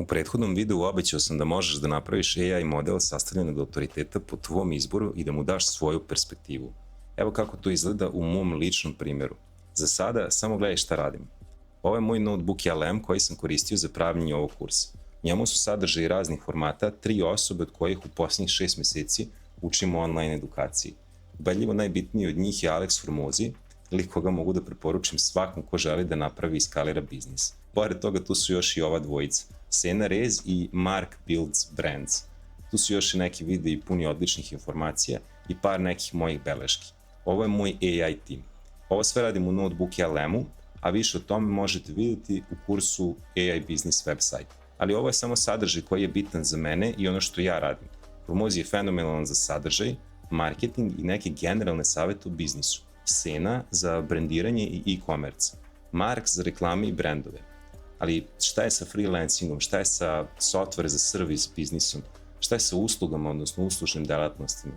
U prethodnom videu obećao sam da možeš da napraviš AI model sastavljen od autoriteta po tvom izboru i da mu daš svoju perspektivu. Evo kako to izgleda u mom ličnom primjeru. Za sada samo gledaj šta radim. Ovo je moj notebook LM koji sam koristio za pravljenje ovog kursa. Njemu su sadržaji raznih formata, 3 osobe od kojih u posljednjih 6 meseci učimo online edukaciji. Ubedljivo najbitniji od njih je Alex Hormozi, lik koga mogu da preporučim svakom ko želi da napravi i skalira biznis. Pored toga tu su još i ova dvojica, Sena Rez i Mark Builds Brands. Tu su još i neki videi puni odličnih informacija i par nekih mojih beleški. Ovo je moj AI tim. Ovo sve radim u Notebook LM-u, a više o tome možete vidjeti u kursu AI Business website. Ali ovo je samo sadržaj koji je bitan za mene i ono što ja radim. Hormozi je fenomenalan za sadržaj, marketing i neke generalne savete u biznisu. Sena za brandiranje i e-commerce. Mark za reklame i brendove. Ali šta je sa freelancingom, šta je sa software za servis biznisom, šta je sa uslugama, odnosno uslužnim delatnostima.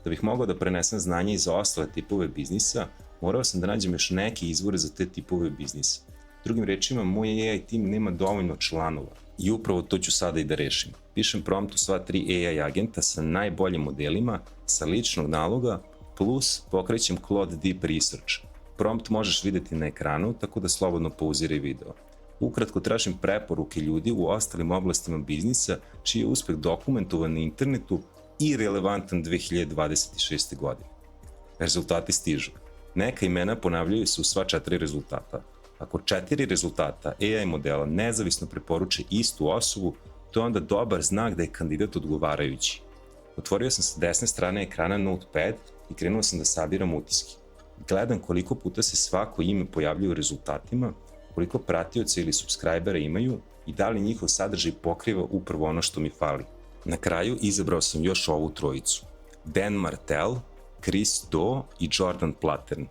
Da bih mogao da prenesem znanje i za ostale tipove biznisa, morao sam da nađem još neke izvore za te tipove biznisa. Drugim rečima, moj AI tim nema dovoljno članova i upravo to ću sada i da rešim. Pišem prompt u sva 3 AI agenta sa najboljim modelima, sa ličnog naloga, plus pokrećem Claude Deep Research. Prompt možeš videti na ekranu, tako da slobodno pauziraj video. Ukratko tražim preporuke ljudi u ostalim oblastima biznisa čiji je uspeh dokumentovan na internetu i relevantan 2026. godine. Rezultati stižu. Neka imena ponavljaju se u sva 4 rezultata. Ako 4 rezultata AI modela nezavisno preporuče istu osobu, to je onda dobar znak da je kandidat odgovarajući. Otvorio sam sa desne strane ekrana Notepad i krenuo sam da sabiram utiske. Gledam koliko puta se svako ime pojavljuje u rezultatima, koliko pratioca ili subscribera imaju i da li njihov sadržaj pokriva upravo ono što mi fali. Na kraju izabrao sam još ovu trojicu. Dan Martell, Chris Do i Jordan Plattern.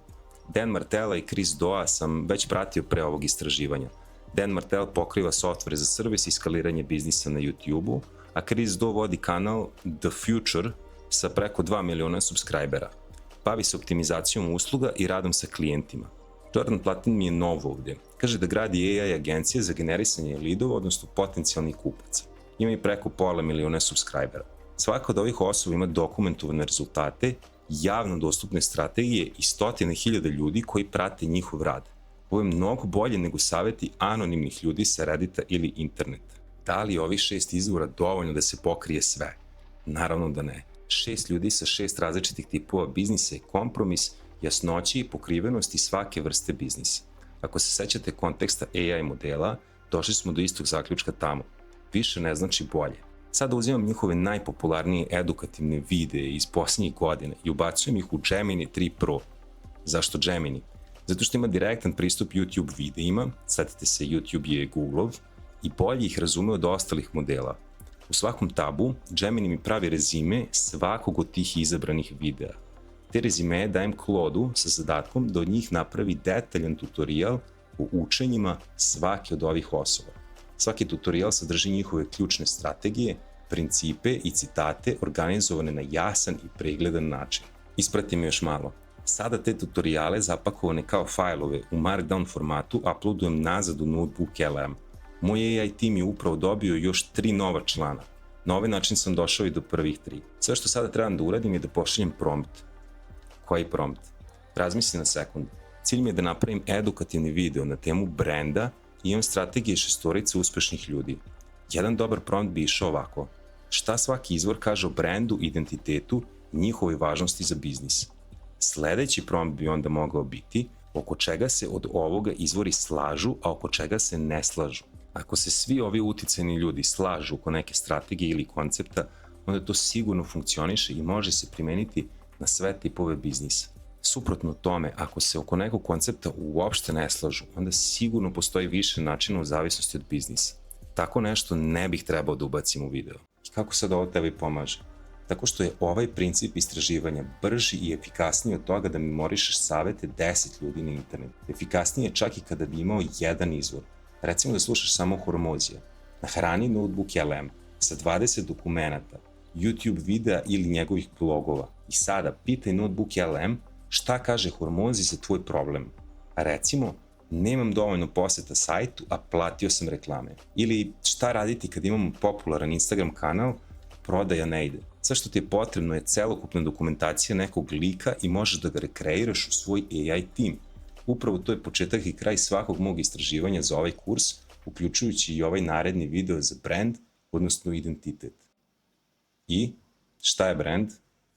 Dan Martella i Chris Doa sam već pratio pre ovog istraživanja. Dan Martell pokriva software za servis i skaliranje biznisa na YouTube-u, a Chris Do vodi kanal The Future sa preko 2 miliona subscribera. Bavi se optimizacijom usluga i radom sa klijentima. Jordan Plattern mi je nov ovdje. Kaže da gradi AI agencije za generisanje leadova, odnosno potencijalnih kupaca. Ima i preko 500 miliona subscribera. Svaka od ovih osoba ima dokumentovane rezultate, javno dostupne strategije i 100.000 ljudi koji prate njihov rad. Ovo je mnogo bolje nego saveti anonimnih ljudi sa Reddita ili interneta. Da li ovih 6 izvora dovoljno da se pokrije sve? Naravno da ne. 6 ljudi sa 6 različitih tipova biznisa je kompromis, jasnoći i pokrivenosti svake vrste biznisa. Ako se sećate konteksta AI modela, došli smo do istog zaključka tamo. Više ne znači bolje. Sada uzimam njihove najpopularnije edukativne videe iz posljednjih godina i ubacujem ih u Gemini 3 Pro. Zašto Gemini? Zato što ima direktan pristup YouTube videima, setite se YouTube je Google-ov, i bolje ih razume od ostalih modela. U svakom tabu, Gemini mi pravi rezime svakog od tih izabranih videa. Te rezime dajem Claude-u sa zadatkom da od njih napravi detaljan tutorial o učenjima svake od ovih osoba. Svaki tutorial sadrži njihove ključne strategije, principe i citate organizovane na jasan i pregledan način. Isprati me još malo. Sada te tutoriale zapakovane kao fajlove u Markdown formatu uploadujem nazad u Notebook LM. Moj AI tim je upravo dobio još 3 nova člana. Na ovaj način sam došao i do prvih 3. Sve što sada trebam da uradim je da pošaljem prompt. Koji prompt? Razmisli na sekundu. Cilj mi je da napravim edukativni video na temu brenda i imam strategije 6 uspešnih ljudi. Jedan dobar prompt bi išao ovako. Šta svaki izvor kaže o brendu, identitetu i njihovoj važnosti za biznis? Sledeći prompt bi onda mogao biti oko čega se od ovoga izvori slažu, a oko čega se ne slažu. Ako se svi ovi uticajni ljudi slažu oko neke strategije ili koncepta, onda to sigurno funkcioniše i može se primeniti na sve tipove biznisa. Suprotno tome, ako se oko nekog koncepta uopšte ne slažu, onda sigurno postoji više načina u zavisnosti od biznisa. Tako nešto ne bih trebao da ubacim u video. I kako sad ovo tebi pomaže? Tako što je ovaj princip istraživanja brži i efikasniji od toga da memorišeš savete 10 ljudi na internetu. Efikasnije je čak i kada bi imao jedan izvor. Recimo da slušaš samo Hormozija. Nahrani Notebook LM sa 20 dokumenata, YouTube videa ili njegovih blogova. I sada pitaj Notebook LM šta kaže Hormozi za tvoj problem. A recimo, nemam dovoljno poseta sajtu, a platio sam reklame. Ili šta raditi kad imamo popularan Instagram kanal, prodaja ne ide. Sve što ti je potrebno je celokupna dokumentacija nekog lika i možeš da ga rekreiraš u svoj AI tim. Upravo to je početak i kraj svakog mog istraživanja za ovaj kurs, uključujući i ovaj naredni video za brand, odnosno identitet. I šta je brand?